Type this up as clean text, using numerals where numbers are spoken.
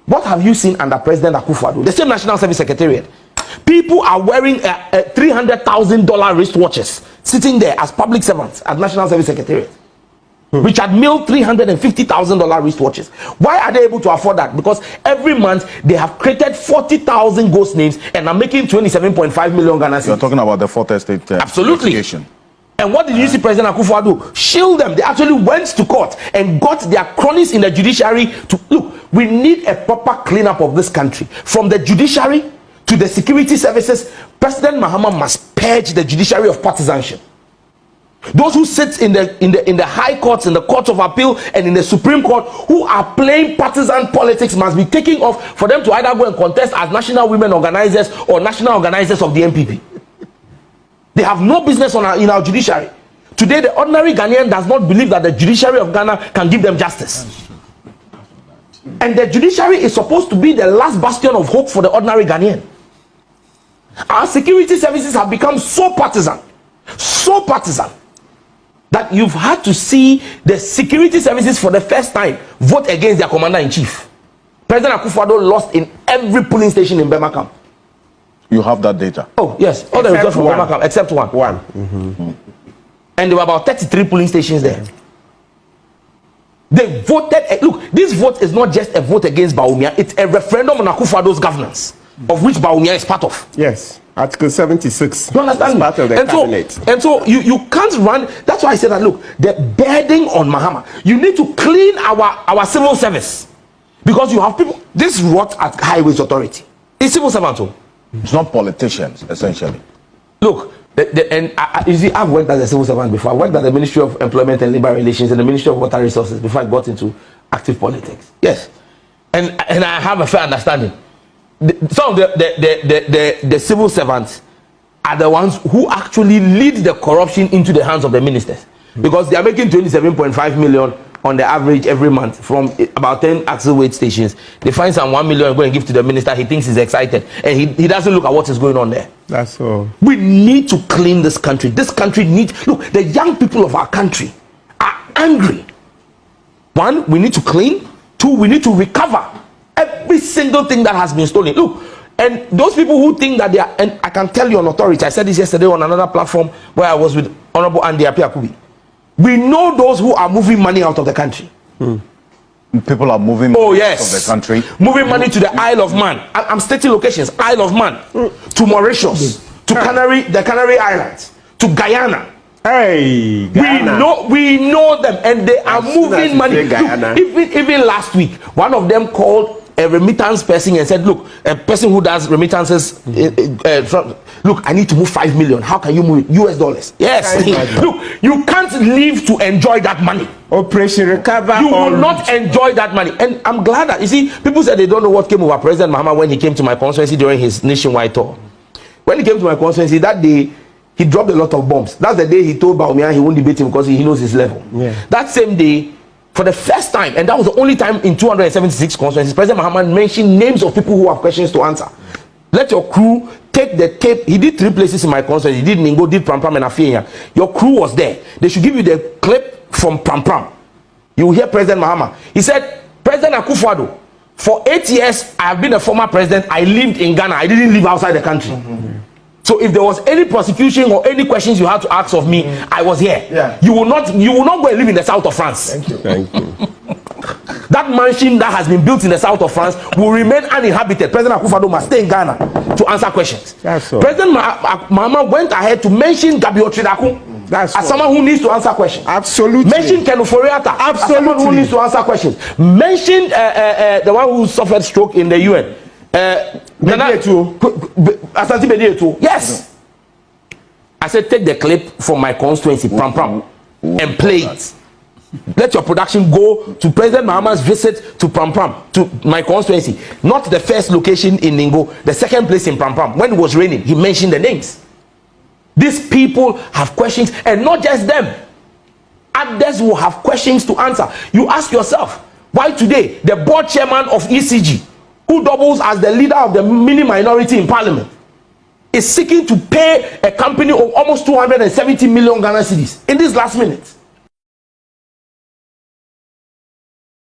What have you seen under President Akufo-Addo? The same National Service Secretariat. People are wearing $300,000 wristwatches, sitting there as public servants at National Service Secretariat. Richard Mill, $350,000 wristwatches. Why are they able to afford that? Because every month they have created 40,000 ghost names and are making 27.5 million Ghana cedis. You're talking about the Fourth Estate absolutely. And what did you see President Akufo-Addo? Shield them. They actually went to court and got their cronies in the judiciary to look. We need a proper cleanup of this country, from the judiciary to the security services. President Mahama must purge the judiciary of partisanship. Those who sit in the high courts, in the courts of appeal, and in the Supreme Court, who are playing partisan politics, must be taken off for them to either go and contest as national women organizers or national organizers of the NPP. They have no business in our judiciary. Today, the ordinary Ghanaian does not believe that the judiciary of Ghana can give them justice. And the judiciary is supposed to be the last bastion of hope for the ordinary Ghanaian. Our security services have become so partisan, that you've had to see the security services for the first time vote against their commander-in-chief. President Akufo-Addo lost in every polling station in Bema Camp. You have that data? Oh, yes. All the results from Bema Camp, except one. And there were about 33 polling stations there. They voted. Look, this vote is not just a vote against Bawumia, it's a referendum on Akufo-Addo's governance, of which Bawumia is part of. Yes. Article 76. You understand? Part of the cabinet. And so you can't run. That's why I said that. Look, the burden on Mahama. You need to clean our civil service, because you have people. This rot at Highways Authority. It's civil servants. It's not politicians, essentially. Look, you see, I've worked as a civil servant before. I worked at the Ministry of Employment and Labour Relations and the Ministry of Water Resources before I got into active politics. Yes, and I have a fair understanding. Some of the civil servants are the ones who actually lead the corruption into the hands of the ministers, because they are making 27.5 million on the average every month from about 10 axle weight stations. They find some 1 million and go and give to the minister. He thinks he's excited, and he doesn't look at what is going on there. That's all. We need to clean this country. This country needs, look, the young people of our country are angry. One, we need to clean. Two, we need to recover every single thing that has been stolen. Look, and those people who think that they are, and I can tell you on authority, I said this yesterday on another platform where I was with Honorable Andy Apiakubi. We know those who are moving money out of the country. People are moving money out of the country. Moving money to the Isle of Man. I'm stating locations. Isle of Man, to Mauritius, to the Canary Islands, to Guyana. Hey, Guyana. We know them, and they are moving money. Look, even last week, one of them called a remittance person and said, look, a person who does remittances, look, I need to move 5 million. How can you move it? US dollars. Yes. Look, you can't live to enjoy that money. Operation Recover. You will not enjoy that money. And I'm glad that, you see, people said they don't know what came over President Mahama when he came to my constituency during his nationwide tour. When he came to my constituency that day, he dropped a lot of bombs. That's the day he told Bawumia he won't debate him because he knows his level. Yeah. That same day, for the first time, and that was the only time in 276 constituencies, President Mahama mentioned names of people who have questions to answer. Let your crew take the tape. He did 3 places in my constituency. He did Ningo, did Pram Pram, and Afia. Your crew was there. They should give you the clip from Pram Pram. You will hear President Mahama. He said, President Akufo-Addo, for 8 years, I have been a former president. I lived in Ghana. I didn't live outside the country. So if there was any prosecution or any questions you had to ask of me, I was here. Yeah. You will not go and live in the south of France. Thank you. Thank you. That mansion that has been built in the south of France will remain uninhabited. President Akufo-Addo must stay in Ghana to answer questions. That's all. President Mahama went ahead to mention Gabi Otridaku as someone who needs to answer questions. Absolutely. Mention Ken Ofori-Atta as someone who needs to answer questions. Mention the one who suffered stroke in the UN. Yes. I said, take the clip from my constituency, Pram Pram, and play it. Let your production go to President Mahama's visit to Pram Pram, to my constituency. Not the first location in Ningo, the second place in Pram Pram. When it was raining, he mentioned the names. These people have questions, and not just them. Others will have questions to answer. You ask yourself, why today the board chairman of ECG, who doubles as the leader of the mini minority in parliament, is seeking to pay a company of almost 270 million Ghana cedis in this last minute?